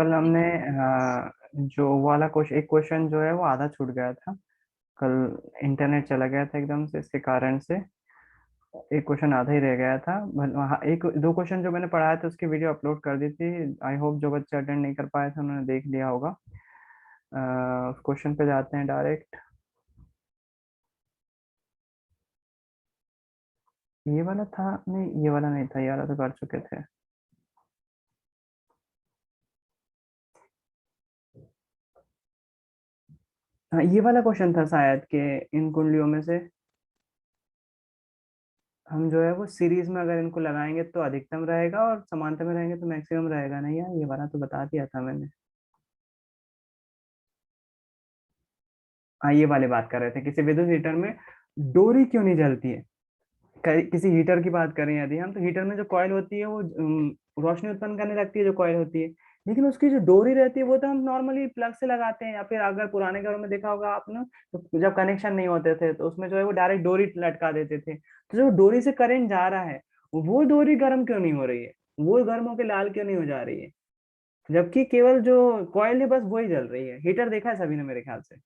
कल हमने जो वाला क्वेश्चन, एक क्वेश्चन जो है वो आधा छूट गया था। कल इंटरनेट चला गया था एकदम से, इसके कारण से एक क्वेश्चन आधा ही रह गया था। हाँ, एक दो क्वेश्चन जो मैंने पढ़ाया था उसकी वीडियो अपलोड कर दी थी। आई होप जो बच्चे अटेंड नहीं कर पाए थे उन्होंने देख लिया होगा। उस क्वेश्चन पे जाते हैं डायरेक्ट। ये वाला था, नहीं ये वाला नहीं था, ये वाला तो कर चुके थे। हाँ, ये वाला क्वेश्चन था शायद कि इन कुंडलियों में से हम जो है वो सीरीज में अगर इनको लगाएंगे तो अधिकतम रहेगा और समांतर में रहेंगे तो मैक्सिमम रहेगा। नहीं यार, ये वाला तो बता दिया था मैंने। हाँ, ये वाली बात कर रहे थे, किसी विद्युत हीटर में डोरी क्यों नहीं जलती है। किसी हीटर की बात करें यदि हम, तो हीटर में जो कॉइल होती है वो रोशनी उत्पन्न करने लगती है, जो कॉइल होती है। लेकिन उसकी जो डोरी रहती है वो तो हम नॉर्मली प्लग से लगाते हैं, या फिर अगर पुराने घरों में देखा होगा आपने, तो जब कनेक्शन नहीं होते थे तो उसमें जो है वो डायरेक्ट डोरी लटका देते थे। तो जो डोरी से करंट जा रहा है, वो डोरी गर्म क्यों नहीं हो रही है, वो गर्म होकर लाल क्यों नहीं हो जा रही है, जबकि केवल जो कॉइल है बस वही जल रही है। हीटर देखा है सभी ने मेरे ख्याल से।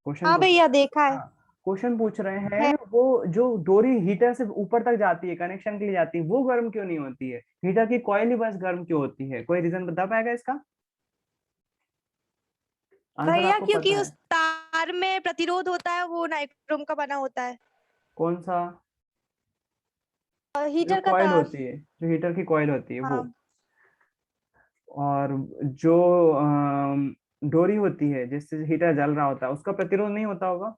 क्वेश्चन हाँ पूछ भैया देखा है। हाँ, क्वेश्चन पूछ रहे है। हैं वो जो डोरी हीटर से ऊपर तक जाती है, कनेक्शन के लिए जाती है, वो गर्म क्यों नहीं होती है, हीटर की कॉइल ही बस गर्म क्यों होती है। कोई रीजन बता पाएगा इसका? आंसर भैया आपको क्योंकि पता है? उस तार में प्रतिरोध होता है, वो नाइक्रोम का बना होता है। कौन सा? जो हीटर का कॉइल तार। होती है, जो हीटर की कॉइल होती है वो। हाँ और जो डोरी होती है जिससे हीटर जल रहा होता है, उसका प्रतिरोध नहीं होता होगा।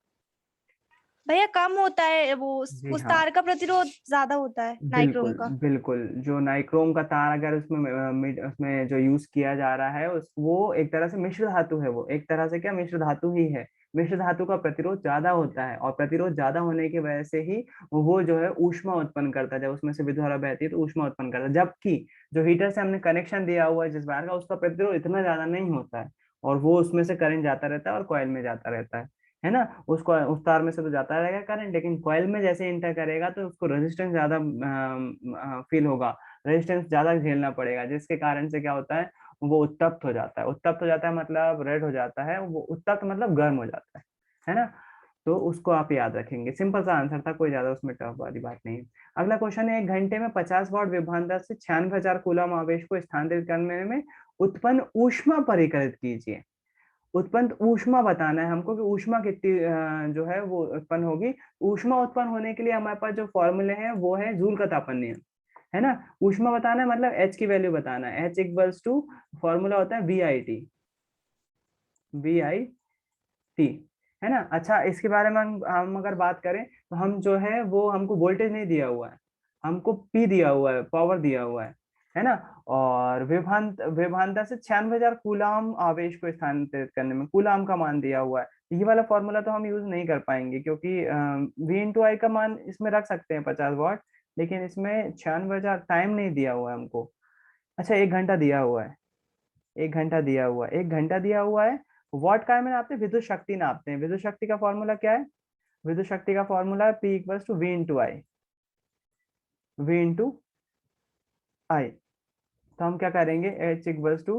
भैया कम होता है वो, जी उस हाँ, तार का प्रतिरोध ज्यादा होता है नाइक्रोम बिल्कुल का। बिल्कुल। जो नाइक्रोम का तार अगर उसमें उसमें जो यूज किया जा रहा है उस वो एक तरह से मिश्र धातु है, वो एक तरह से क्या मिश्र धातु ही है। मिश्र धातु का प्रतिरोध ज्यादा होता है, और प्रतिरोध ज्यादा होने की वजह से ही वो जो है ऊष्मा उत्पन्न करता है। जब उसमें से विद्युत धारा बहती है तो ऊष्मा उत्पन्न करता है, जबकि जो हीटर से हमने कनेक्शन दिया हुआ है जिस बार का, उसका प्रतिरोध इतना ज्यादा नहीं होता है, और वो उसमें से करंट जाता रहता है और कॉइल में जाता रहता है ना। उसको उस तार में से तो जाता रहेगा करंट, लेकिन कॉइल में जैसे इंटर करेगा तो उसको रेजिस्टेंस ज्यादा फील होगा, रेजिस्टेंस ज्यादा झेलना पड़ेगा, जिसके कारण से क्या होता है, वो उत्तप्त हो जाता है। उत्तप्त हो जाता है मतलब रेड हो जाता है, वो उत्तप्त मतलब गर्म हो जाता है ना। तो उसको आप याद रखेंगे, सिंपल सा आंसर था, कोई ज्यादा उसमें टफ वाली बात नहीं है। अगला क्वेश्चन है, एक घंटे में 50 वाट विभवांतर से 96,000 कूलम आवेश को स्थानांतरित करने में उत्पन्न ऊष्मा परिकलित कीजिए। उत्पन्न ऊष्मा बताना है हमको कि ऊष्मा कितनी जो है वो उत्पन्न होगी। ऊष्मा उत्पन्न होने के लिए हमारे पास जो फॉर्मूले हैं वो है जूल का तापन नियम, है ना। ऊष्मा बताना है मतलब एच की वैल्यू बताना है। एच इक्वल्स टू, फॉर्मूला होता है V I T, V I T, है ना। अच्छा, इसके बारे में हम अगर बात करें तो हम जो है वो, हमको वोल्टेज नहीं दिया हुआ है, हमको पी दिया हुआ है, पावर दिया हुआ है ना। और विभवांतर से 96,000 कूलाम आवेश को स्थानांतरित करने में कूलाम का मान दिया हुआ है। ये वाला फॉर्मूला तो हम यूज नहीं कर पाएंगे, क्योंकि वी इंटू आई का मान इसमें रख सकते हैं 50 वाट, लेकिन इसमें 96,000 टाइम नहीं दिया हुआ है हमको। अच्छा, 1 घंटा दिया हुआ है, 1 घंटा दिया हुआ है, 1 घंटा दिया हुआ है। वॉट का में नापते हैं, विद्युत शक्ति नापते हैं। विद्युत शक्ति का फॉर्मूला क्या है? विद्युत शक्ति का फॉर्मूला है P equals to V into I, V into I. तो हम क्या करेंगे, H equals to,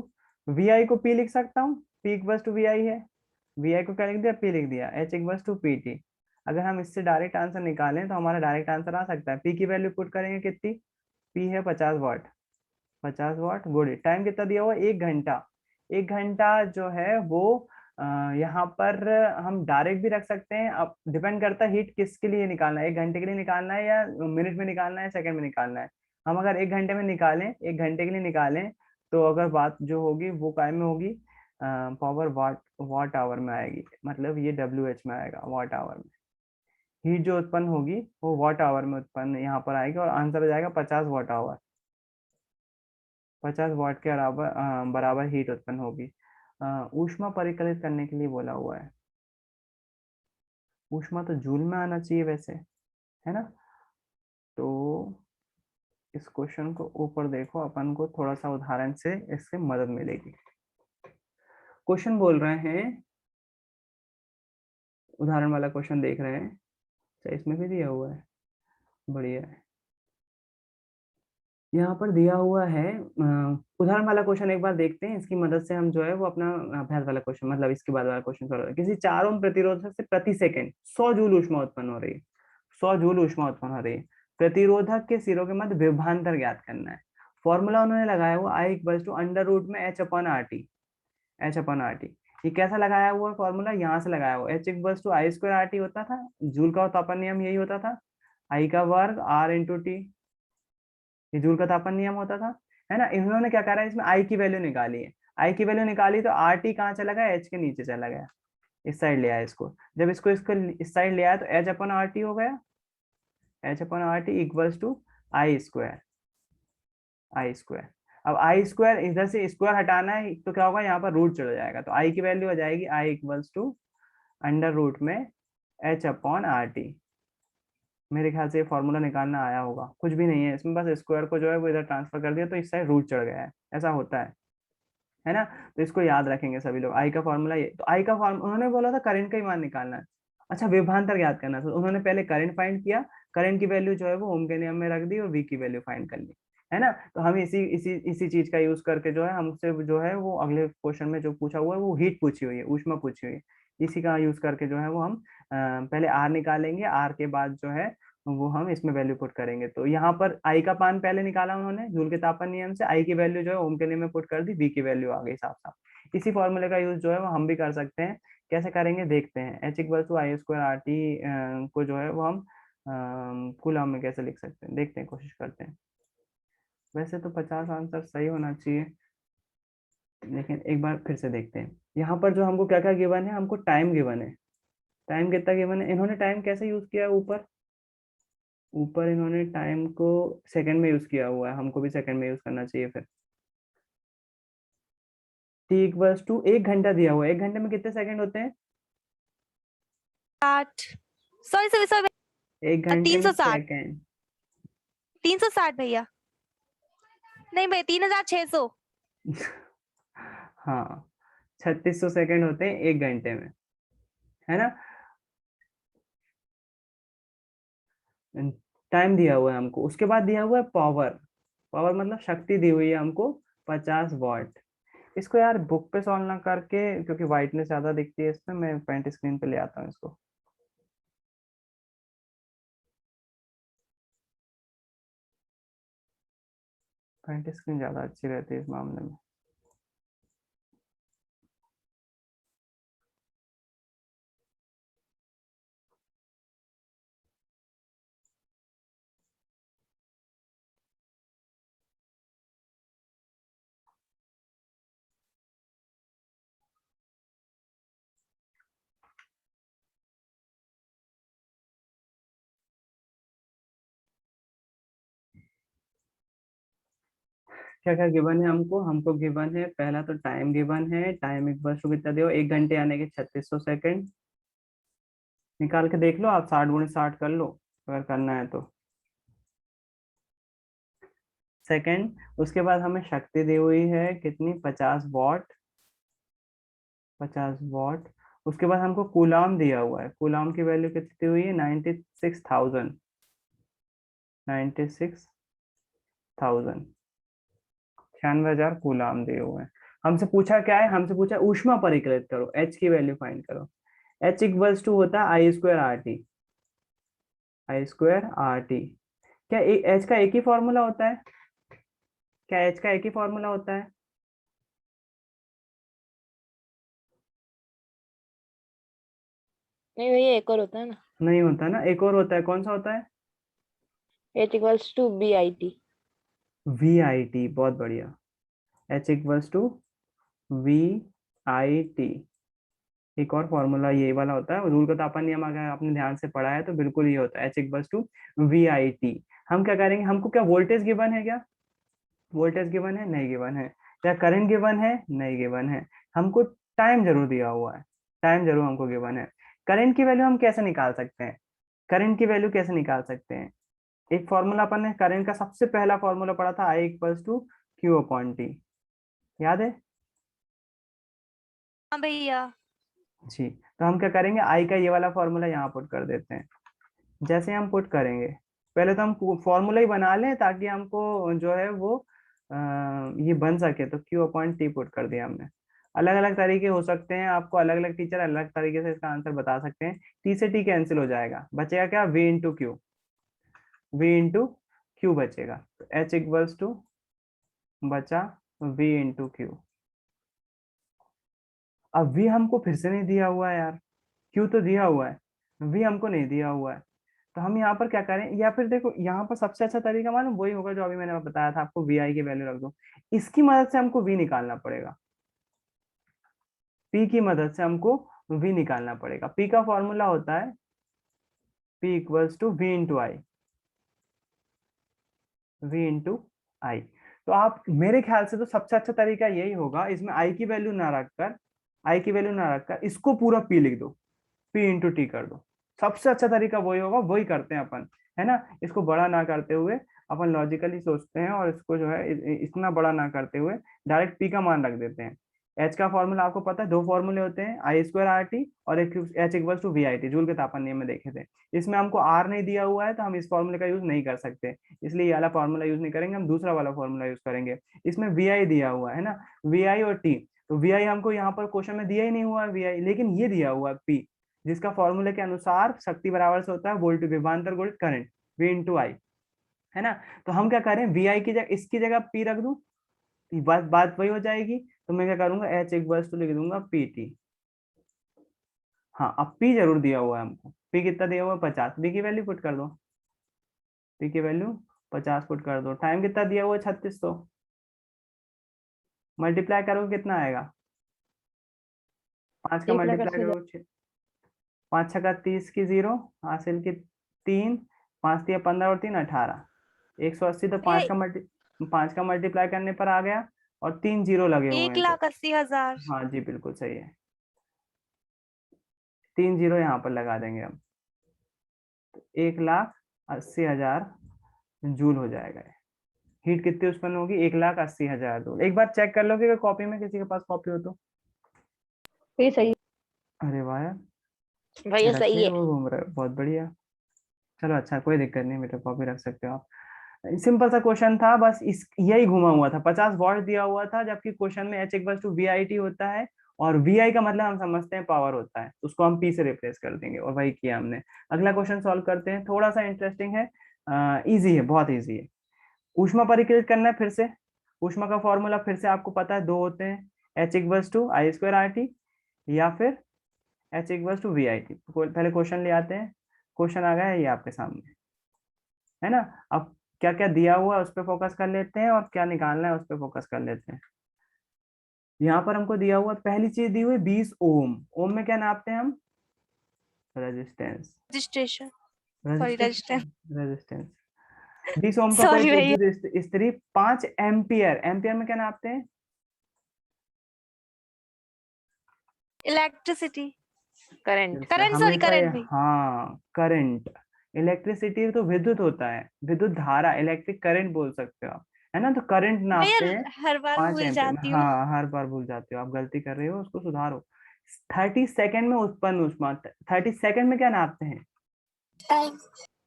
V I को पी लिख सकता हूँ, P equals to V I है। वी आई को क्या लिख दिया, पी लिख दिया, H equals to P T. अगर हम इससे डायरेक्ट आंसर निकालें तो हमारा डायरेक्ट आंसर आ सकता है। पी की वैल्यू पुट करेंगे कितनी, पी है 50 वाट, 50 वाट गुड, टाइम कितना दिया हुआ है, 1 घंटा। 1 घंटा जो है वो यहाँ पर हम डायरेक्ट भी रख सकते हैं। अब डिपेंड करता है हीट किसके लिए निकालना है, 1 घंटे के लिए निकालना है या मिनट में निकालना है, सेकंड में निकालना है। हम अगर 1 घंटे में निकालें, 1 घंटे के लिए निकालें, तो अगर बात जो होगी वो काय में होगी, पावर वाट, वाट आवर में आएगी, मतलब ये डब्ल्यू एच में आएगा, वाट आवर में। हीट जो उत्पन्न होगी वो वाट आवर में उत्पन्न यहाँ पर आएगी, और आंसर हो जाएगा 50 वाट आवर। 50 वाट के बराबर बराबर हीट उत्पन्न होगी। ऊष्मा परिकलित करने के लिए बोला हुआ है। ऊष्मा तो जूल में आना चाहिए वैसे, है ना। तो इस क्वेश्चन को ऊपर देखो, अपन को थोड़ा सा उदाहरण से इससे मदद मिलेगी। क्वेश्चन बोल रहे हैं, उदाहरण वाला क्वेश्चन देख रहे हैं। अच्छा, इसमें भी दिया हुआ है, बढ़िया है। यहाँ पर दिया हुआ है उदाहरण वाला क्वेश्चन एक बार देखते हैं, इसकी मदद से हम जो है वो अपना अभ्यास वाला क्वेश्चन, मतलब इसके बाद वाला क्वेश्चन सॉल्व करें। किसी 4 ओम प्रतिरोधक से प्रति सेकंड 100 जूल ऊष्मा उत्पन्न हो रही है, 100 जूल ऊष्मा उत्पन्न हो रही है। प्रतिरोधक के सिरों के मध्य विभवांतर ज्ञात करना है। फॉर्मूला उन्होंने लगाया हुआ I equals to under root में H upon R T, H upon R T. ये कैसा लगाया हुआ फॉर्मूला, यहाँ से लगाया हुआ, H equals to I square R T होता था, जूल का तापन नियम यही होता था, आई का वर्ग आर इंटू टी, ये जूल का तापन नियम होता था, है ना। इन्होंने क्या करा है, इसमें आई की वैल्यू निकाली है, आई की वैल्यू निकाली तो आर टी कहाँ चला गया, एच के नीचे चला गया, इस साइड ले आया इसको। जब इसको इसको इस साइड ले आया तो एच अपन आर टी हो गया, H upon R T equals to I square, I square. अब आई स्क्वायर इधर से स्क्वायर हटाना है तो क्या होगा, यहाँ पर रूट चढ़ जाएगा, तो आई की वैल्यू हो जाएगी आई इक्वल्स टू अंडर रूट में एच अपॉन आर टी। मेरे ख्याल से ये फॉर्मूला निकालना आया होगा, कुछ भी नहीं है इसमें, बस स्क्वायर को जो है वो इधर ट्रांसफर कर दिया तो इस साइड रूट चढ़ गया है, ऐसा होता है ना। तो इसको याद रखेंगे सभी लोग, आई का फॉर्मूला ये, तो आई का फॉर्म उन्होंने बोला था करंट का ही मान निकालना है। अच्छा, विभवांतर ज्ञात करना था, उन्होंने पहले करंट फाइंड किया, करंट की वैल्यू जो है वो ओम के नियम में रख दी और वी की वैल्यू फाइंड कर ली, है ना। तो हम इसी इसी इसी चीज का यूज करके जो है हमसे जो है वो अगले क्वेश्चन में जो पूछा हुआ है वो हीट पूछी हुई है, ऊष्मा पूछी हुई है, इसी का यूज करके जो है वो हम पहले आर निकालेंगे, आर के बाद जो है वो हम इसमें वैल्यू पुट करेंगे। तो यहाँ पर आई का मान पहले निकाला उन्होंने जूल के तापन नियम से, आई की वैल्यू जो है ओम के नियम में पुट कर दी, वी की वैल्यू आ गई साफ साफ। इसी फॉर्मूले का यूज जो है वो हम भी कर सकते हैं, कैसे करेंगे देखते हैं। H equal to I square R T को जो है वो हम कूलम में कैसे लिख सकते हैं, देखते हैं, कोशिश करते हैं। वैसे तो 50 आंसर सही होना चाहिए, लेकिन एक बार फिर से देखते हैं। यहाँ पर जो हमको क्या क्या गिवन है, हमको टाइम गिवन है, टाइम कितना गिवन है, इन्होंने टाइम कैसे यूज किया है, ऊपर ऊपर इन्होंने टाइम को सेकंड में यूज किया हुआ है, हमको भी सेकंड में यूज करना चाहिए फिर। टी इक्वल्स टू 1 घंटा दिया हुआ है, 1 घंटे में कितने सेकंड होते हैं, 60, सॉरी सॉरी सॉरी, 1 घंटे में 360, सेकंड 360 भैया, नहीं भैया 3600। हाँ, 3600 सेकंड होते हैं 1 घंटे में, है ना। टाइम दिया हुआ है हमको, उसके बाद दिया हुआ है पावर, पावर मतलब शक्ति दी हुई है हमको 50 वाट। इसको यार बुक पे सॉल्व ना करके, क्योंकि वाइटनेस ज्यादा दिखती है इसमें, मैं पेंट स्क्रीन पे ले आता हूँ इसको। पेंट स्क्रीन ज्यादा अच्छी रहती है इस मामले में। क्या क्या गिवन है हमको, हमको गिवन है पहला तो टाइम गिवन है, टाइम इक्वल टू कितना दिया, 1 घंटे यानी कि 3600 सेकंड। निकाल के देख लो आप, 60 × 60 कर लो अगर करना है तो, सेकंड। उसके बाद हमें शक्ति दी हुई है कितनी, 50 वाट, 50 वाट। उसके बाद हमको कूलाम दिया हुआ है, कूलाम की वैल्यू कितनी हुई है, 96,000, 96,000, 96,000 कूलाम दिए हुए हैं। हमसे पूछा क्या है, हमसे पूछा ऊष्मा परिकलित करो, एच की वैल्यू फाइंड करो। एच इक्वल्स टू होता है आई स्क्वायर आर टी, आई स्क्वायर आर टी। क्या एच का एक ही फॉर्मूला होता है, क्या एच का एक ही फॉर्मूला होता है, नहीं भैया एक और होता है ना, नहीं होता ना, एक और होता है, कौन सा होता है, H equals to B I T. V I T, बहुत बढ़िया। H equals to V I T, एक और फॉर्मूला यही वाला होता है, रूल का तापन नियम अगर आपने ध्यान से पढ़ा है तो बिल्कुल ये होता है, H equals to V I T. हम क्या करेंगे, हमको क्या वोल्टेज गिवन है क्या, वोल्टेज गिवन है, नहीं गिवन है, क्या करंट गिवन है, नहीं गिवन है, हमको टाइम जरूर दिया हुआ है, टाइम जरूर हमको गिवन है। करंट की वैल्यू हम कैसे निकाल सकते हैं, करंट की वैल्यू कैसे निकाल सकते हैं, एक फॉर्मूला अपन ने करंट का सबसे पहला फॉर्मूला पढ़ा था, I equals to Q upon T, याद है हाँ भैया। जी। तो हम क्या करेंगे, आई का ये वाला फॉर्मूला यहाँ पुट कर देते हैं। जैसे हम पुट करेंगे, पहले तो हम फॉर्मूला ही बना लें ताकि हमको जो है वो ये बन सके। तो क्यू अपॉन टी पुट कर दिया हमने। अलग अलग तरीके हो सकते हैं, आपको अलग अलग टीचर अलग तरीके से इसका आंसर बता सकते हैं। टी से टी कैंसिल हो जाएगा, बचेगा क्या, V into Q. V into Q बचेगा, तो एच इक्वल्स टू बचा वी इंटू क्यू। अब वी हमको फिर से नहीं दिया हुआ है यार, क्यू तो दिया हुआ है, वी हमको नहीं दिया हुआ है। तो हम यहाँ पर क्या करें, या फिर देखो यहाँ पर सबसे अच्छा तरीका मालूम वही होगा जो अभी मैंने बताया था आपको, वी आई की वैल्यू रख दो। इसकी मदद से हमको वी निकालना पड़ेगा, पी की मदद से हमको वी निकालना पड़ेगा। पी का फॉर्मूला होता है P equals to V into I, V into I. तो आप मेरे ख्याल से तो सबसे अच्छा तरीका यही होगा, इसमें आई की वैल्यू ना रखकर, आई की वैल्यू ना रखकर इसको पूरा पी लिख दो, पी इंटू टी कर दो। सबसे अच्छा तरीका वही होगा, वही करते हैं अपन, है ना। इसको बड़ा ना करते हुए अपन लॉजिकली सोचते हैं, और इसको जो है इतना बड़ा ना करते हुए डायरेक्ट पी का मान रख देते हैं। एच का फॉर्मूला आपको पता है, दो फॉर्मूले होते हैं, आई स्क्वायर आर टी और एक H equal to V I T, Joule के तापमान नियम में देखे थे। इसमें हमको आर नहीं दिया हुआ है तो हम इस फॉर्मूले का यूज नहीं कर सकते, इसलिए ये वाला फॉर्मूला यूज नहीं करेंगे, हम दूसरा वाला फॉर्मूला यूज करेंगे। इसमें वी आई दिया हुआ है ना, वी आई और टी। तो वी आई हमको यहाँ पर क्वेश्चन में दिया ही नहीं हुआ है वी आई, लेकिन ये दिया हुआ है पी, जिसका फॉर्मूले के अनुसार शक्ति बराबर से होता है वोल्ट विभवांतर गुणित करंट, वी इंटू आई, है ना। तो हम क्या करें, वी आई की जगह इसकी जगह पी रख दूं, बात बात वही हो जाएगी। तो मैं क्या करूंगा, एच इक्वल्स टू लिख दूंगा पी टी। हाँ, अब पी जरूर दिया हुआ है हमको, पी कितना दिया हुआ है 50, पी की वैल्यू पुट कर दो, पी की वैल्यू 50 पुट कर दो। टाइम कितना दिया हुआ है 3600, मल्टीप्लाई करोगे कितना आएगा, 5 का 1,80,000। मल्टीप्लाई करोगे, 5 छक्का 30 की 0, हासिल की 3, 5 दिया 15 और 3 18, 180। तो ये 5 का मल्टीप्लाई करने पर आ गया, और 3 जीरो लगे हुए एक हैं तो। लाख अस्सी हजार हाँ जी बिल्कुल सही है, 3 जीरो यहाँ पर लगा देंगे हम, 1,80,000 जूल हो जाएगा। हीट कितनी उत्पन्न होगी, 1,80,000 जूल। एक बार चेक कर लो कि कॉपी में, किसी के पास कॉपी हो तो। ये सही अरे वाह यार, भैया, रखे सही ही है। वो घूम रहे हो, बहुत बढ़िया। चलो अच्छा, कोई दिक्कत नहीं बेटा, कॉपी रख सकते हो आप। सिंपल सा क्वेश्चन था, बस इस यही घुमा हुआ था, 50 वॉट दिया हुआ था, जबकि क्वेश्चन में H equal to V I T होता है, और वी आई का मतलब हम समझते हैं पावर होता है, उसको हम पी से रिप्लेस कर देंगे, और वही किया हमने। अगला क्वेश्चन सॉल्व करते हैं, थोड़ा सा इंटरेस्टिंग है, इजी है, बहुत इजी है। ऊष्मा परिकलित करना है फिर से। ऊष्मा का फॉर्मूला फिर से आपको पता है, दो होते हैं, H equals to I square R T, या फिर H equals to V I T. पहले क्वेश्चन ले आते हैं, क्वेश्चन आ गया है ये आपके सामने, है ना। अब क्या क्या दिया हुआ है उस पर फोकस कर लेते हैं, और क्या निकालना है उस पर फोकस कर लेते हैं। यहाँ पर हमको दिया हुआ पहली चीज दी हुई 20 ओम। ओम में क्या नापते हैं हम, resistance, registration, sorry resistance, resistance, resistance. 20 ओम का कोई सॉरी भैया, विद्युत स्त्री 5 एम्पियर, एम्पियर में क्या नापते हैं, इलेक्ट्रिसिटी, करंट। जैसे करंट, सॉरी हमेशा करंट भी। हाँ करंट। इलेक्ट्रिसिटी तो विद्युत होता है, विद्युत धारा, इलेक्ट्रिक करंट बोल सकते हो आप, है ना। तो करंट भैया नापते हैं हर बार 5 भूल एम्पियर में। जाती हूँ। हाँ, हर बार भूल जाते हो आप, गलती कर रहे हो, उसको सुधारो। 30 सेकंड में उत्पन्न ऊष्मा, 30 सेकंड में क्या नापते हैं, टाइम।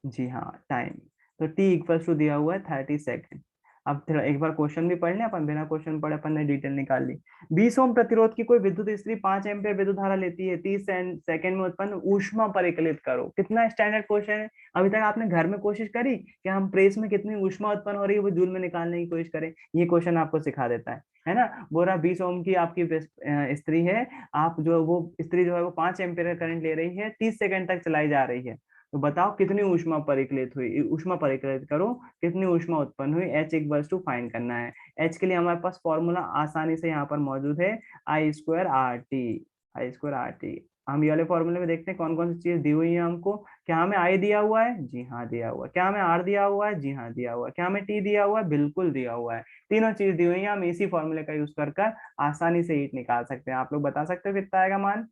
जी हाँ टाइम। तो टी इक्वल्स टू दिया हुआ है 30 सेकंड। अब थोड़ा एक बार क्वेश्चन भी पढ़ लें अपन, बिना क्वेश्चन पढ़े अपन ने डिटेल निकाल ली। 20 ओम प्रतिरोध की कोई विद्युत स्त्री 5 एम्पीयर विद्युत धारा लेती है, 30 सेकंड में उत्पन्न ऊष्मा परिकलित करो। कितना स्टैंडर्ड क्वेश्चन है। अभी तक आपने घर में कोशिश करी कि हम प्रेस में कितनी ऊष्मा उत्पन्न हो रही है वो जूल में निकालने की कोशिश करें, ये क्वेश्चन आपको सिखा देता है ना। बोरा 20 ओम की आपकी स्त्री है, आप जो वो स्त्री जो है वो 5 एम्पीयर करंट ले रही है, 30 सेकंड तक चलाई जा रही है। तो बताओ कितनी ऊष्मा परिकलित हुई, ऊष्मा परिकलित करो, कितनी ऊष्मा उत्पन्न हुई, एच इक्वल्स टू फाइंड करना है। एच के लिए हमारे पास फॉर्मूला आसानी से यहाँ पर मौजूद है, आई स्क्वायर आर टी, आई स्क्वायर आर टी। हम ये वाले फॉर्मूले में देखते हैं कौन कौन सी चीज दी हुई है हमको। क्या हमें आई दिया हुआ है, जी हाँ दिया हुआ है। क्या हमें आर दिया हुआ है, जी हाँ दिया हुआ है। क्या हमें टी दिया हुआ है, बिल्कुल दिया हुआ है। तीनों चीज दी हुई है, हम इसी फॉर्मूले का यूज कर आसानी से हीट निकाल सकते हैं। आप लोग बता सकते हो कितना आएगा मान,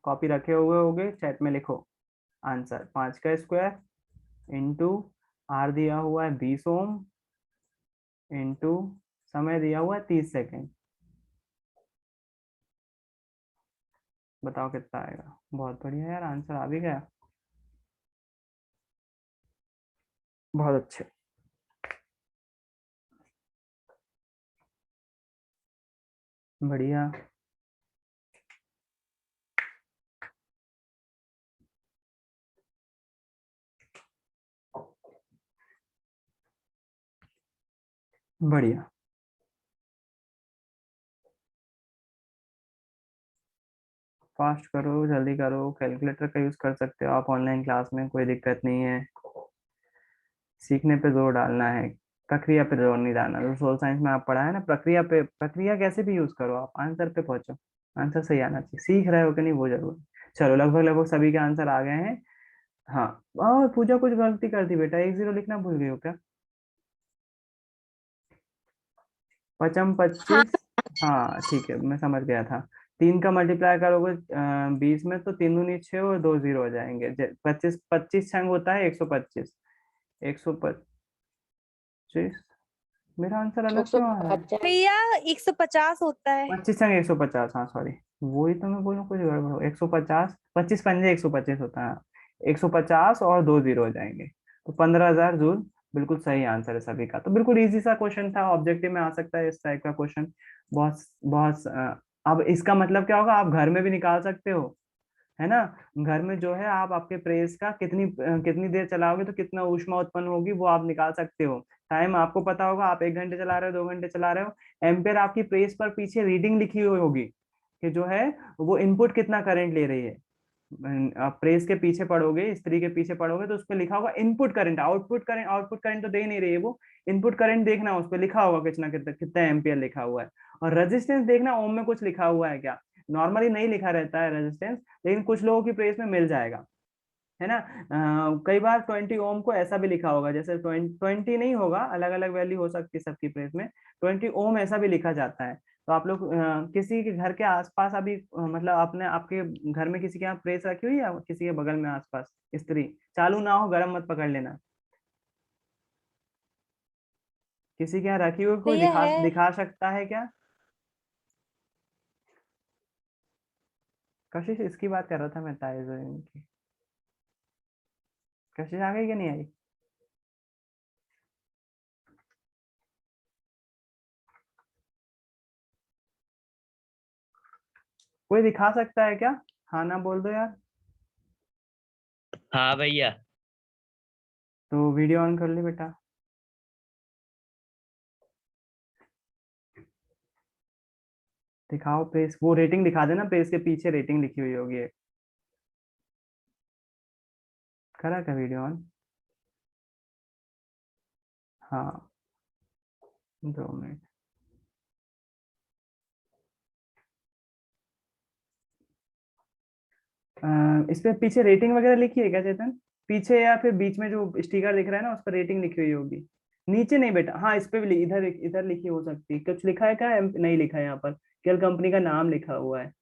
कॉपी रखे हुए होगे, चैट में लिखो आंसर। 5 का स्क्वायर इंटू आर दिया हुआ है 20 ओम, इंटू समय दिया हुआ है 30 सेकेंड। बताओ कितना आएगा। बहुत बढ़िया यार, आंसर आ भी गया। बहुत अच्छे। बढ़िया। बढ़िया। फास्ट करो, जल्दी करो। कैलकुलेटर का यूज कर सकते हो आप ऑनलाइन क्लास में, कोई दिक्कत नहीं है। सीखने पे जोर डालना है, प्रक्रिया पे जोर नहीं डालना। जो सोशल साइंस में आप पढ़ा है ना, प्रक्रिया पे, प्रक्रिया कैसे भी यूज करो, आप आंसर पे पहुंचो। आंसर सही आना चाहिए, सीख रहे हो कि नहीं वो जरूर। चलो लगभग लगभग सभी के आंसर आ गए हैं। हाँ। और पूजा कुछ गलती कर दी बेटा, 1-0 लिखना भूल गई हो क्या? पचम हाँ 25। हाँ ठीक है, मैं समझ गया था। 3 का मल्टीप्लाई करोगे 20 में, तो 3 दूनी 6 और 2 0 हो जाएंगे। 25 25 छंग होता है 125। 125। मेरा आंसर एक अलग सौ क्यों है? पचास भैया 150 होता है। 25 संग 150, हाँ सॉरी। वही तो मैं बोलूँ, कुछ गड़बड़ हो। 150, 25 पंजे 125 होता है। 150 और 2 0 हो जाएंगे, तो 15,000 जूल। बिल्कुल सही आंसर है सभी का। तो बिल्कुल इजी सा क्वेश्चन था, ऑब्जेक्टिव में आ सकता है इस टाइप का क्वेश्चन। बहुत बहुत अब इसका मतलब क्या होगा, आप घर में भी निकाल सकते हो, है ना। घर में जो है आप आपके प्रेस का कितनी देर चलाओगे तो कितना ऊष्मा उत्पन्न होगी, वो आप निकाल सकते हो। टाइम आपको पता होगा, आप 1 घंटे चला रहे हो, 2 घंटे चला रहे हो। एम्पेयर आपकी प्रेस पर पीछे रीडिंग लिखी हुई होगी, कि जो है वो इनपुट कितना करंट ले रही है। आप प्रेस के पीछे पढ़ोगे, स्त्री के पीछे पढ़ोगे, तो उस पर लिखा होगा इनपुट करंट। आउटपुट करंट तो दे ही नहीं रही है वो। इनपुट करंट देखना, उस पर लिखा होगा कितना कितना कितना एम्पियर लिखा हुआ है। और रेजिस्टेंस देखना, ओम में कुछ लिखा हुआ है क्या। नॉर्मली नहीं लिखा रहता है रेजिस्टेंस, लेकिन कुछ लोगों की प्रेस में मिल जाएगा, है ना। कई बार 20 ओम को ऐसा भी लिखा होगा, जैसे 20 नहीं होगा, अलग अलग वैल्यू हो सकती है सबकी प्रेस में। 20 ओम ऐसा भी लिखा जाता है। तो आप लोग किसी के घर के आसपास अभी मतलब आपने आपके घर में किसी के यहाँ प्रेस रखी हुई है, या किसी के बगल में आसपास इस्त्री? चालू ना हो, गर्म मत पकड़ लेना। किसी के यहाँ रखी हुई, कोई भैया दिखा है। दिखा सकता है क्या? कशिश इसकी बात कर रहा था मैं, ताइजोन की। कशिश आ गई कि नहीं आई? कोई दिखा सकता है क्या? हाँ ना बोल दो यार। हाँ भैया। तो वीडियो ऑन कर ले बेटा। दिखाओ प्रेस, वो रेटिंग दिखा देना, प्रेस के पीछे रेटिंग लिखी हुई होगी एक। करा क्या वीडियो ऑन? हाँ। 2 मिनट। इस पे पीछे रेटिंग वगैरह लिखी है क्या चेतन? पीछे या फिर बीच में जो स्टिकर दिख रहा है ना, उस पर रेटिंग लिखी हुई होगी। नीचे नहीं बेटा, हाँ इस पे भी इधर इधर लिखी हो सकती है। कुछ लिखा है क्या? नहीं लिखा है यहाँ पर, केवल कंपनी का नाम लिखा हुआ है।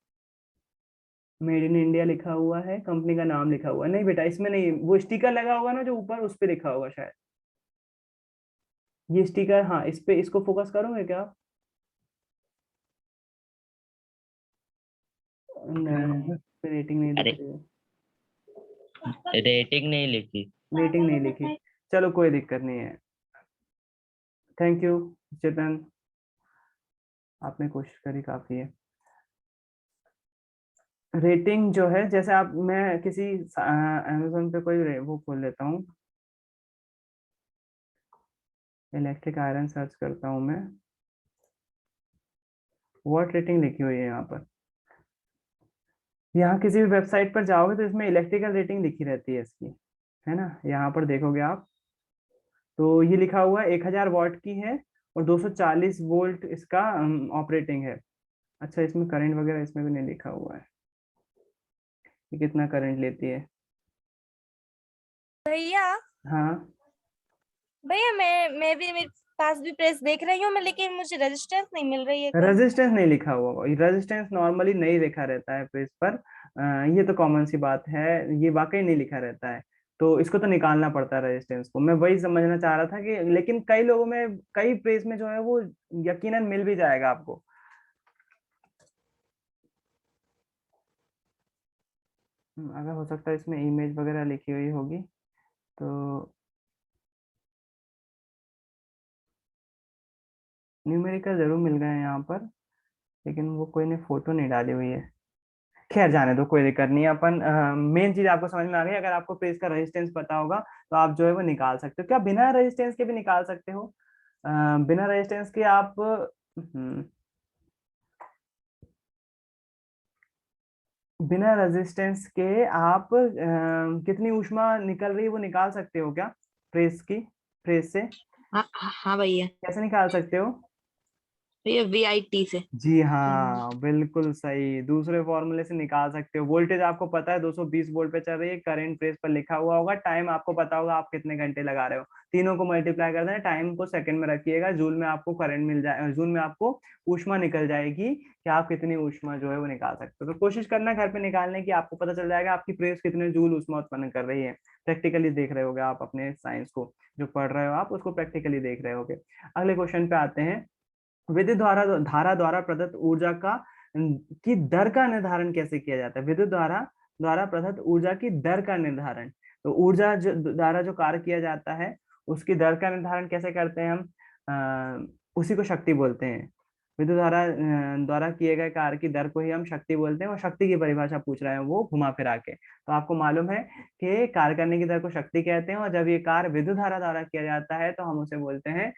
मेड इन इंडिया लिखा हुआ है, कंपनी का नाम लिखा हुआ है। नहीं बेटा इसमें नहीं, वो स्टिकर लगा होगा ना जो ऊपर, उस पे लिखा होगा शायद। ये स्टिकर, हाँ इस पे, इसको फोकस करोगे क्या आप? नहीं, रेटिंग नहीं दिख अरे रही है। रेटिंग नहीं लिखी। रेटिंग नहीं लिखी। चलो कोई दिक्कत नहीं है। थैंक यू चेतन, आपने कोशिश करी, काफी है। रेटिंग जो है, जैसे आप, मैं किसी अमेजोन पे कोई वो खोल लेता हूँ, इलेक्ट्रिक आयरन सर्च करता हूँ मैं। वॉट रेटिंग लिखी हुई है यहाँ पर। यहाँ किसी भी वेबसाइट पर जाओगे तो इसमें इलेक्ट्रिकल रेटिंग लिखी रहती है इसकी, है ना। यहाँ पर देखोगे आप, तो ये लिखा हुआ है 1000 वाट की है, और 240 वोल्ट इसका ऑपरेटिंग है। अच्छा, इसमें करंट वगैरह इसमें भी नहीं लिखा हुआ है कि कितना करंट लेती है। भैया हाँ। भैया मैं भी, मेरे पास भी प्रेस देख रही हूँ मैं, लेकिन मुझे रेजिस्टेंस नहीं मिल रही है कहीं। रेजिस्टेंस नहीं लिखा हुआ, रेजिस्टेंस नॉर्मली नहीं लिखा रहता है पेज पर। ये तो कॉमन सी बात है, ये वाकई नहीं लिखा रहता है। तो इसको तो निकालना पड़ता है रेजिस्टेंस को। मैं वही समझना चाह रहा था कि, लेकिन कई लोगों में, कई पेज में जो है वो यकीनन मिल भी जाएगा आपको। अगर हो सकता है इसमें इमेज वगैरह लिखी हुई होगी तो। न्यूमेरिकल जरूर मिल गए हैं यहाँ पर, लेकिन वो कोई ने फोटो नहीं डाली हुई है। खैर जाने दो, कोई दिक्कत नहीं है। अपन मेन चीज आपको समझ में आ गई। अगर आपको प्रेस का रेजिस्टेंस पता होगा तो आप जो है वो निकाल सकते हो। क्या बिना रेजिस्टेंस के भी निकाल सकते हो? बिना रेजिस्टेंस के आप बिना रेजिस्टेंस के आप कितनी ऊष्मा निकल रही है वो निकाल सकते हो क्या? प्रेस से हाँ हाँ भैया। कैसे निकाल सकते हो? भैया VIT से। जी हाँ, बिल्कुल सही। दूसरे फॉर्मूले से निकाल सकते हो। वोल्टेज आपको पता है 220 वोल्ट पे चल रही है, करंट प्रेस पर लिखा हुआ होगा, टाइम आपको पता होगा आप कितने घंटे लगा रहे हो। तीनों को मल्टीप्लाई कर देना, टाइम को सेकंड में रखिएगा, जूल में आपको करंट मिल जाए, जूल में आपको ऊष्मा निकल जाएगी कि आप कितनी ऊष्मा जो है वो निकाल सकते हो। तो कोशिश करना घर पे निकालने की, आपको पता चल जाएगा आपकी प्रेस कितने जूल ऊष्मा उत्पन्न कर रही है। प्रैक्टिकली देख रहे होगे आप अपने साइंस को, जो पढ़ रहे हो आप उसको प्रैक्टिकली देख रहे होगे। अगले क्वेश्चन पे आते हैं। विद्युत धारा धारा द्वारा प्रदत्त ऊर्जा का की दर का निर्धारण कैसे किया जाता है? विद्युत धारा द्वारा प्रदत्त ऊर्जा की दर का निर्धारण। तो ऊर्जा जो द्वारा जो कार्य किया जाता है उसकी दर का निर्धारण कैसे करते हैं हम? उसी को शक्ति बोलते हैं। विद्युत धारा द्वारा किए गए कार्य की दर को ही हम शक्ति बोलते हैं। और शक्ति की परिभाषा पूछ रहे हैं वो घुमा फिरा के, तो आपको मालूम है कि कार्य करने की दर को शक्ति कहते हैं। और जब ये कार्य विद्युत धारा द्वारा किया जाता है तो हम उसे बोलते हैं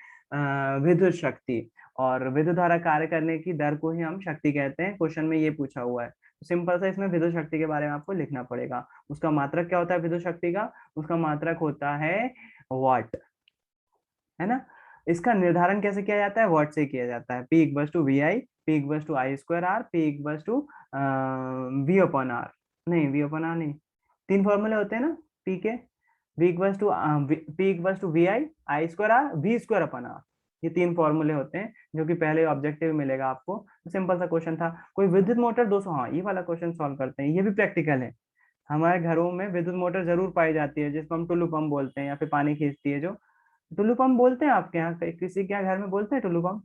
विद्युत शक्ति। और विद्युत धारा कार्य करने की दर को ही हम शक्ति कहते हैं। क्वेश्चन में ये पूछा हुआ है, तो सिंपल सा इसमें विद्युत शक्ति के बारे में आपको लिखना पड़ेगा। उसका मात्रक क्या होता है विद्युत शक्ति का? उसका मात्रक होता है वाट, है ना। इसका निर्धारण कैसे किया जाता है? वाट से किया जाता है। P equals to V I, P equals to I square R, P equals to V upon R. नहीं, वी अपॉन आर नहीं, तीन फॉर्मूले होते हैं ना P के। V equals to P equals to V I square R, V square upon R. ये तीन फॉर्मूले होते हैं जो कि पहले ऑब्जेक्टिव मिलेगा आपको। तो सिंपल सा क्वेश्चन था। कोई विद्युत मोटर 200, हाँ ये वाला क्वेश्चन सॉल्व करते हैं, ये भी प्रैक्टिकल है। हमारे घरों में विद्युत मोटर जरूर पाई जाती है, जिसको हम टुल्लू पंप बोलते हैं, या फिर पानी खींचती है जो। टुल्लू पंप बोलते हैं आपके यहाँ? किसी के यहाँ घर में बोलते हैं टुल्लू पंप?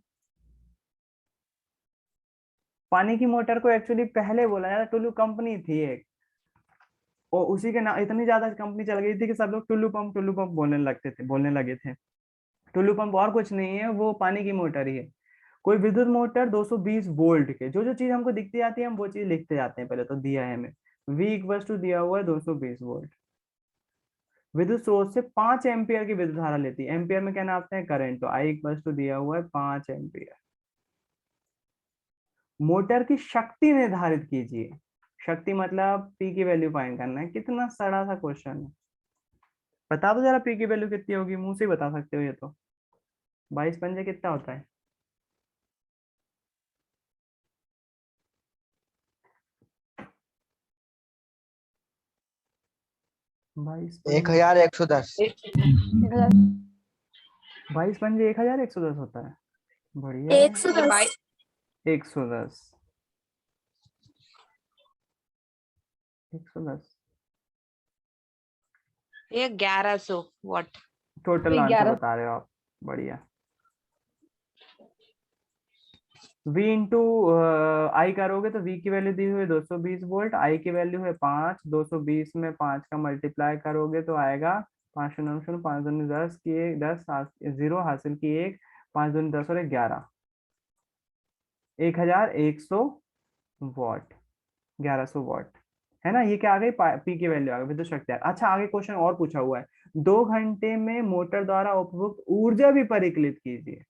पानी की मोटर को एक्चुअली पहले बोला जाता, टुल्लू कंपनी थी एक, और उसी के नाम इतनी ज्यादा कंपनी चल गई थी कि सब लोग टुल्लू पंप बोलने लगे थे। टुल्लू पंप और कुछ नहीं है, वो पानी की मोटर ही है। कोई विद्युत मोटर 220 वोल्ट के, जो जो चीज हमको दिखती जाती है हम वो चीज लिखते जाते हैं। पहले तो दिया है हमें, V इक्वल्स टू दिया हुआ है 220 वोल्ट। विद्युत स्रोत से 5 एम्पियर की विद्युत धारा लेती है। एम्पियर में क्या नापते हैं? करंट। तो I इक्वल्स टू दिया हुआ है 5 एम्पियर। मोटर की शक्ति निर्धारित कीजिए। शक्ति मतलब P की वैल्यू फाइंड करना है। कितना सड़ा सा क्वेश्चन है। बता दो जरा P की वैल्यू कितनी होगी, मुंह से ही बता सकते हो ये तो। 22 पंजे कितना होता है? 22 पंजे 1110। 22 पंजे 1110 होता है। बढ़िया है। 110। 110, 110 ये 1100 वाट। Total answer 11। बता रहे हो आप। बढ़िया। V इंटू आई करोगे तो V की वैल्यू दी हुई है 220 वोल्ट, I की वैल्यू है 5। 220 में 5 का मल्टीप्लाई करोगे तो आएगा 5 शून्य शून्य, 5 दूनी 10 की 1, 10 जीरो हासिल की 1, 5 दूनी 10 और 11, 1100 वॉट, 1100 वॉट, है ना। ये क्या आ गई? P की वैल्यू आ गई, विद्युत शक्ति। अच्छा आगे क्वेश्चन और पूछा हुआ है, 2 घंटे में मोटर द्वारा उपभोग ऊर्जा भी परिकलित कीजिए।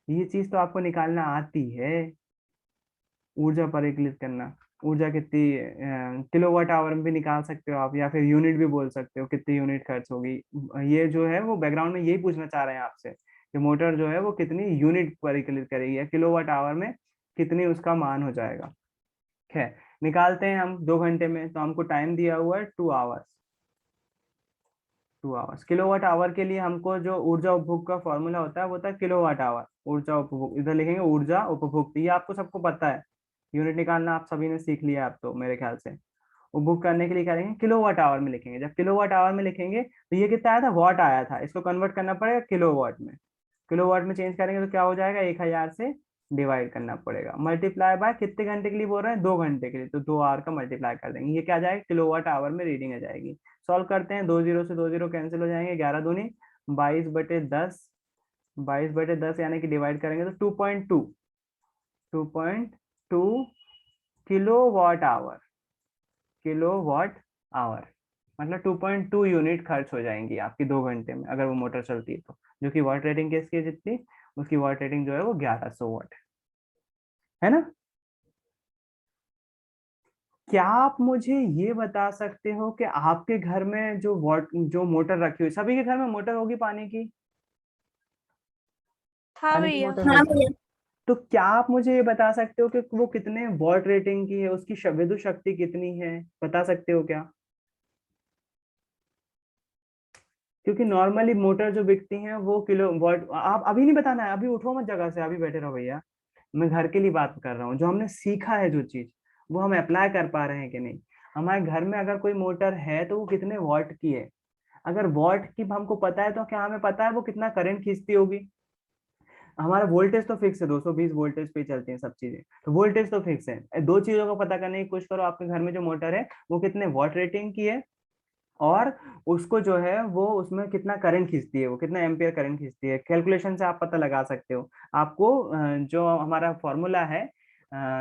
ये चीज तो आपको निकालना आती है, ऊर्जा परिकलित करना। ऊर्जा कितनी किलोवाट आवर में भी निकाल सकते हो आप, या फिर यूनिट भी बोल सकते हो, कितनी यूनिट खर्च होगी। ये जो है वो बैकग्राउंड में यही पूछना चाह रहे हैं आपसे कि मोटर जो है वो कितनी यूनिट परिकलित करेगी, या किलोवाट आवर में कितनी उसका मान हो जाएगा। है, निकालते हैं हम 2 घंटे में। तो हमको टाइम दिया हुआ है 2 आवर्स। 2 आवर्स किलोवाट आवर के लिए हमको जो ऊर्जा उपभोग का फॉर्मूला होता है वो होता है किलोवाट आवर। ऊर्जा उपभोग इधर लिखेंगे, ऊर्जा उपभोग, ये आपको सबको पता है। यूनिट निकालना आप सभी ने सीख लिया आप तो मेरे ख्याल से। उपभोग करने के लिए क्या लिखेंगे? किलोवाट आवर में लिखेंगे। जब किलोवाट आवर में लिखेंगे तो ये कितना आया था? वॉट आया था। इसको कन्वर्ट करना पड़ेगा किलोवाट में। किलोवाट में चेंज करेंगे तो क्या हो जाएगा? 1000 से डिवाइड करना पड़ेगा। मल्टीप्लाई बाय कितने घंटे के लिए बोल रहे हैं? 2 घंटे के लिए, तो 2 आवर का मल्टीप्लाई कर देंगे। ये क्या आ जाएगा? किलोवाट आवर में रीडिंग आ जाएगी। सॉल्व करते हैं, 2 जीरो से 2 जीरो कैंसिल हो जाएंगे, 11 दूनी 22/10 22/10 यानी कि डिवाइड करेंगे तो 2.2 kilowatt hour, kilowatt hour, मतलब 2.2 यूनिट खर्च हो जाएंगी आपकी 2 घंटे में अगर वो मोटर चलती है तो, जो कि वॉट रेटिंग किसकी है जितनी, उसकी वॉट रेटिंग जो है वो 1100 वॉट है ना। क्या आप मुझे ये बता सकते हो कि आपके घर में जो मोटर रखी हुई, सभी के घर में मोटर होगी पानी की, हाँ पानी की भैया। मोटर होगी। तो क्या आप मुझे ये बता सकते हो कि वो कितने वॉट रेटिंग की है, उसकी विद्युत शक्ति कितनी है, बता सकते हो क्या? क्योंकि नॉर्मली मोटर जो बिकती हैं वो किलो वॉट, आप अभी नहीं बताना है, अभी उठो मत जगह से, अभी बैठे रहो भैया। मैं घर के लिए बात कर रहा हूँ, जो हमने सीखा है जो चीज, वो हम अप्लाई कर पा रहे हैं कि नहीं। हमारे घर में अगर कोई मोटर है तो वो कितने वॉट की है, अगर वॉट की हमको पता है तो क्या हमें पता है वो कितना करंट खींचती होगी। हमारा वोल्टेज तो फिक्स है, 220 वोल्टेज पे चलती है सब चीजें, तो वोल्टेज तो फिक्स है। दो चीजों को पता करने की कोशिश करो, आपके घर में जो मोटर है वो कितने वॉट रेटिंग की है, और उसको जो है वो उसमें कितना करंट खींचती है, वो कितना एम्पियर करंट खींचती है, कैलकुलेशन से आप पता लगा सकते हो। आपको जो हमारा फॉर्मूला है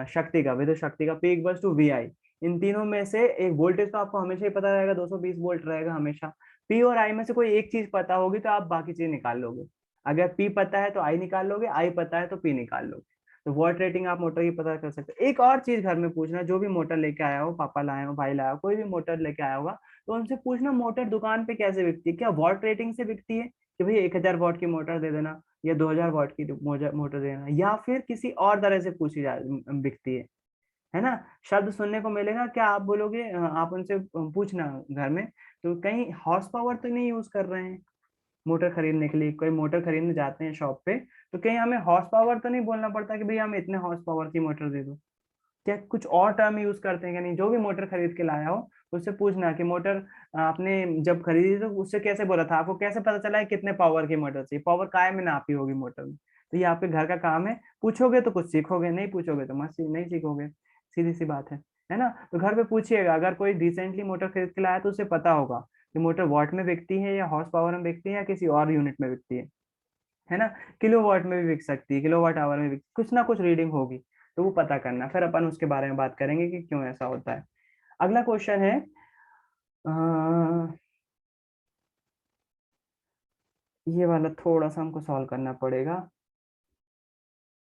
शक्ति का, विद्युत शक्ति का, P इक्वल्स टू VI, इन तीनों में से एक वोल्टेज तो आपको हमेशा ही पता रहेगा, 220 वोल्ट रहेगा हमेशा। P और I में से कोई एक चीज पता होगी तो आप बाकी चीज निकाल लोगे। अगर P पता है तो I निकाल लोगे, I पता है तो P निकाल लोगे। तो वॉट रेटिंग आप मोटर की पता कर सकते हो। एक और चीज घर में पूछना, जो भी मोटर लेके आया हो, पापा लाए हो, भाई लाया हो, कोई भी मोटर लेके आया होगा, तो उनसे पूछना मोटर दुकान पे कैसे बिकती है, क्या वॉट रेटिंग से बिकती है कि भैया 1000 वॉट की मोटर दे देना, या 2000 वॉट की मोटर दे देना, या फिर किसी और तरह से पूछी जा बिकती है ना। शब्द सुनने को मिलेगा, क्या आप बोलोगे, आप उनसे पूछना घर में, तो कहीं हॉर्स पावर तो नहीं यूज कर रहे हैं मोटर खरीदने के लिए, कोई मोटर खरीदने जाते हैं शॉप पे, तो कहीं हमें हॉर्स पावर तो नहीं बोलना पड़ता कि भैया हमें इतने हॉर्स पावर की मोटर दे दो। क्या कुछ और टर्म यूज करते हैं क्या नहीं। जो भी मोटर खरीद के लाया हो उससे पूछना कि मोटर आपने जब खरीदी तो उससे कैसे बोला था, आपको कैसे पता चला है कितने पावर की मोटर चाहिए, पावर काय में नापी होगी मोटर में। तो ये आपके घर का काम है, पूछोगे तो कुछ सीखोगे, नहीं पूछोगे तो मत नहीं सीखोगे, सीधी सी बात है ना। तो घर पे पूछिएगा, अगर कोई रिसेंटली मोटर खरीद के लाया तो उसे पता होगा कि मोटर वॉट में बिकती है या हॉर्स पावर में बिकती है या किसी और यूनिट में बिकती है ना। किलो वॉट में भी बिक सकती है, किलो वॉट आवर में भी कुछ ना कुछ रीडिंग होगी, तो वो पता करना, फिर अपन उसके बारे में बात करेंगे कि क्यों ऐसा होता है। अगला क्वेश्चन है, ये वाला थोड़ा सा हमको सॉल्व करना पड़ेगा,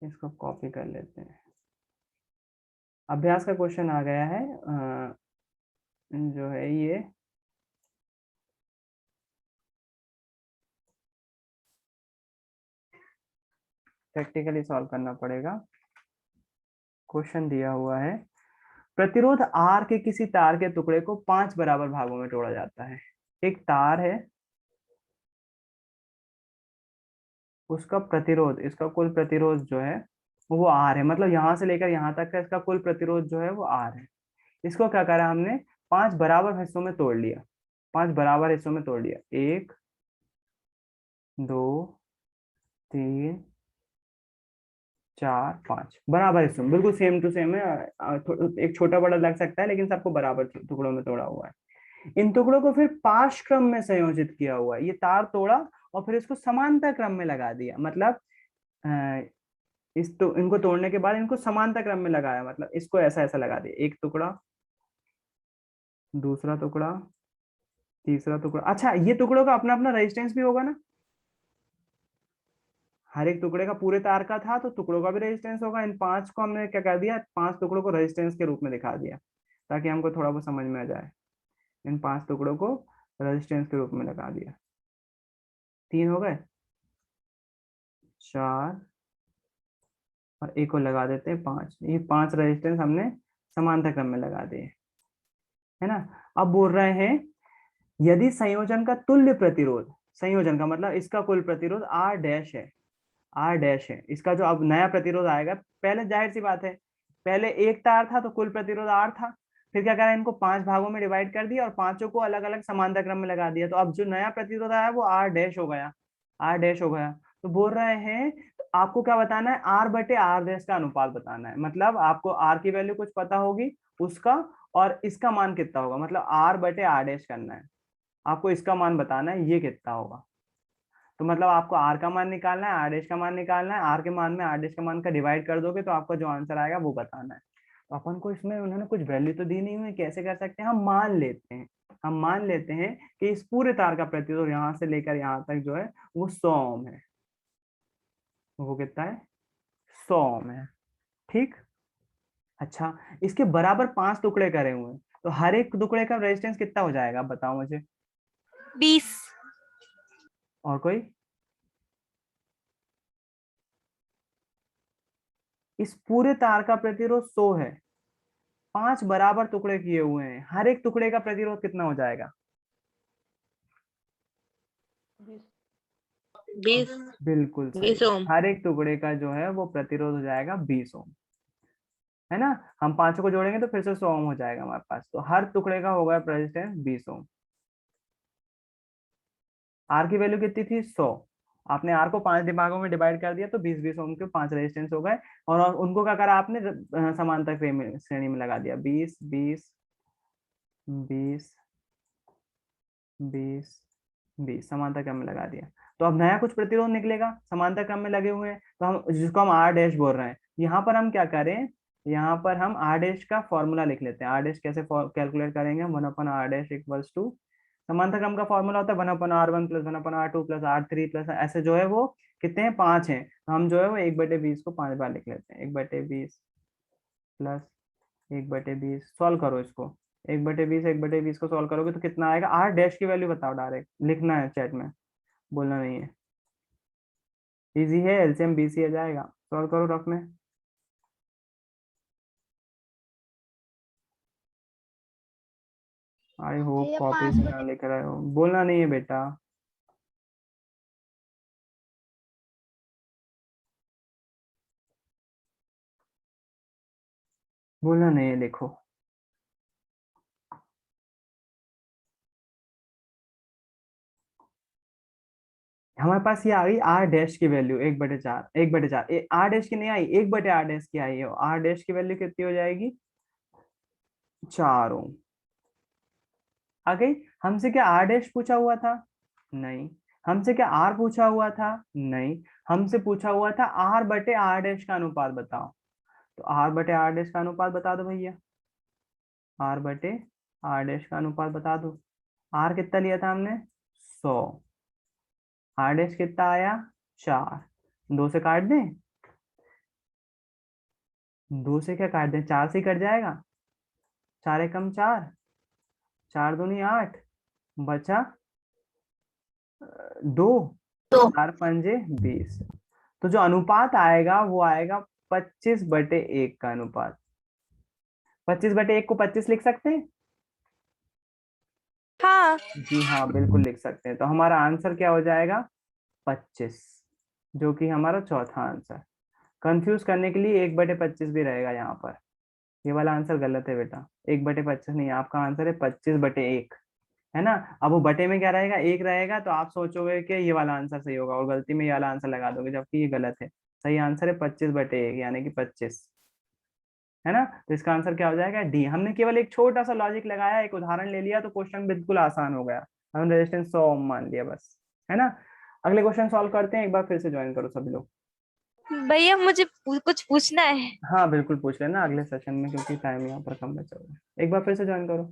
इसको कॉपी कर लेते हैं। अभ्यास का क्वेश्चन आ गया है, जो है ये प्रैक्टिकली सॉल्व करना पड़ेगा। क्वेश्चन दिया हुआ है, प्रतिरोध R के किसी तार के टुकड़े को 5 बराबर भागों में तोड़ा जाता है। एक तार है, उसका प्रतिरोध, इसका कुल प्रतिरोध जो है वो R है, मतलब यहां से लेकर यहां तक का इसका कुल प्रतिरोध जो है वो R है। इसको क्या करा हमने, 5 बराबर हिस्सों में तोड़ लिया, 5 बराबर हिस्सों में तोड़ लिया, 1 2 3 4 5 बराबर हिस्सों में, बिल्कुल सेम टू सेम है। एक छोटा बड़ा लग सकता है लेकिन सबको बराबर टुकड़ों में तोड़ा हुआ है। इन टुकड़ों को फिर पाश क्रम में संयोजित किया हुआ है, ये तार तोड़ा और फिर इसको समांतर क्रम में लगा दिया, मतलब अ, तो इनको तोड़ने के बाद इनको समांतर क्रम में लगाया, मतलब इसको ऐसा ऐसा लगा दिया, एक टुकड़ा, दूसरा टुकड़ा, तीसरा टुकड़ा। अच्छा, ये टुकड़ों का अपना अपना रेजिस्टेंस भी होगा ना, हर एक टुकड़े का पूरे तार का था तो टुकड़ों का भी रेजिस्टेंस होगा। इन 5 को हमने क्या कर दिया, 5 टुकड़ों को रेजिस्टेंस के रूप में दिखा दिया, ताकि हमको थोड़ा बहुत समझ में आ जाए। इन 5 टुकड़ों को रेजिस्टेंस के रूप में लगा दिया, 3 हो गए, 4 और एक को लगा देते हैं 5, ये 5 रेजिस्टेंस हमने समांतर क्रम में लगा दिए, है ना। अब बोल रहे हैं, यदि संयोजन का तुल्य प्रतिरोध, संयोजन का मतलब इसका कुल प्रतिरोध R डैश है, R डैश है, इसका जो अब नया प्रतिरोध आएगा, पहले जाहिर सी बात है, पहले एक तार था तो कुल प्रतिरोध R था, फिर क्या करा, इनको 5 भागों में डिवाइड कर दिया और पांचों को अलग अलग समांतर क्रम में लगा दिया, तो अब जो नया प्रतिरोध आया वो R डैश हो गया, R डैश हो गया। तो बोल रहे हैं, तो आपको क्या बताना है, R बटे R डैश का अनुपात बताना है, मतलब आपको R की वैल्यू कुछ पता होगी उसका, और इसका मान कितना होगा, मतलब R बटे R डैश करना है, आपको इसका मान बताना है ये कितना होगा। तो मतलब आपको आर का मान निकालना है, आर डैश का मान निकालना है, आर के मान में आर डैश का मान का डिवाइड कर दोगे तो आपका जो आंसर आएगा वो बताना है। तो अपन को इसमें उन्होंने कुछ वैल्यू तो दी नहीं हुई, कैसे कर सकते हैं, हम मान लेते हैं कि इस पूरे तार का प्रतिरोध यहाँ से लेकर यहाँ तक जो है वो 100 ओम है। वो कितना है, 100 ओम है, ठीक। अच्छा, इसके बराबर 5 टुकड़े करे हुए हैं, तो हर एक टुकड़े का रेजिस्टेंस कितना हो जाएगा, बताओ मुझे। 20। और कोई, इस पूरे तार का प्रतिरोध 100 है, 5 बराबर टुकड़े किए हुए हैं, हर एक टुकड़े का प्रतिरोध कितना हो जाएगा, 20 बिल्कुल सही। 20 ओम। हर एक टुकड़े का जो है वो प्रतिरोध हो जाएगा 20 ओम, है ना। हम पांचों को जोड़ेंगे तो फिर से 100 ओम हो जाएगा हमारे पास, तो हर टुकड़े का होगा रेजिस्टेंस 20 ओम। आर की वैल्यू कितनी थी, 100। आपने आर को 5 भागों में डिवाइड कर दिया तो 20-20 ओम के 5 रेजिस्टेंस हो गए, और उनको क्या करा आपने, समांतर श्रेणी में लगा दिया, 20 20 20 20 20 समांतर क्रम में लगा दिया। तो अब नया कुछ प्रतिरोध निकलेगा, समांतर क्रम में लगे हुए हैं, तो हम जिसको हम आर डैश बोल रहे हैं, यहाँ पर हम क्या करें, यहाँ पर हम आर डैश का फॉर्मूला लिख लेते हैं। आर डैश कैसे कैलकुलेट करेंगे, 1/r डैश इक्वल्स टू, समांतर क्रम का फॉर्मूला होता है 1/r1 plus 1/r2 plus r3 plus, ऐसे जो है वो कितने हैं, 5 हैं, तो हम जो है वो 1/20 को 5 बार लिख लेते हैं, 1/20 प्लस 1/20, सॉल्व करो इसको, 1/20 को सॉल्व करोगे तो कितना आएगा, आर डैश की वैल्यू बताओ, डायरेक्ट लिखना है चैट में, बोलना नहीं है, इजी है, एलसीएम बीसी आ जाएगा, सॉल्व करो रफ में। आई होप भैया कॉपी 5 से बटे ना लिख रहे हो, बोलना नहीं है बेटा। बोलना नहीं है, लिखो। हमारे पास ये आ गई आर डैश की वैल्यू 1/4, 1/4, आर डैश की नहीं आई, 1/r डैश की आई है, आर डैश की वैल्यू कितनी हो जाएगी, 4 ओम आ गई। हमसे क्या आर डैश पूछा हुआ था, नहीं। हमसे क्या आर पूछा हुआ था, नहीं। हमसे पूछा हुआ था r/r डैश का अनुपात बताओ, तो r/r डैश का अनुपात बता दो भैया, r/r डैश का अनुपात बता दो। r कितना लिया था हमने, 100, r डैश कितना आया, 4, 2 से काट दें, 2 से क्या काट दें, 4 से ही कट जाएगा, 4 एकम 4, 4 दूनी 8, बचा 2, तो 4 पंजे 20, तो जो अनुपात आएगा वो आएगा 25/1 का अनुपात। 25/1 को 25 लिख सकते हैं, हाँ। जी हाँ बिल्कुल लिख सकते हैं। तो हमारा आंसर क्या हो जाएगा, 25, जो कि हमारा चौथा आंसर। कंफ्यूज करने के लिए 1/25 भी रहेगा यहाँ पर, ये वाला आंसर गलत है बेटा, 1/25 नहीं, आपका आंसर है 25/1, है ना। अब वो बटे में क्या रहेगा, 1 रहेगा, तो आप सोचोगे कि ये वाला आंसर सही होगा और गलती में ये वाला आंसर लगा दोगे, जबकि ये गलत है। सही आंसर है 25/1 यानी कि 25, है ना। तो इसका आंसर क्या हो जाएगा, डी। हमने केवल एक छोटा सा लॉजिक लगाया, एक उदाहरण ले लिया, तो क्वेश्चन बिल्कुल आसान हो गया, हमने रेजिस्टेंस 100 ओम मान लिया बस, है ना। अगले क्वेश्चन सॉल्व करते हैं, एक बार फिर से ज्वाइन करो सभी लोग। भैया मुझे कुछ पूछना है। हाँ बिल्कुल पूछ लेना अगले सेशन में, क्योंकि टाइम यहाँ पर कम बचा हुआ है, एक बार फिर से ज्वाइन करो।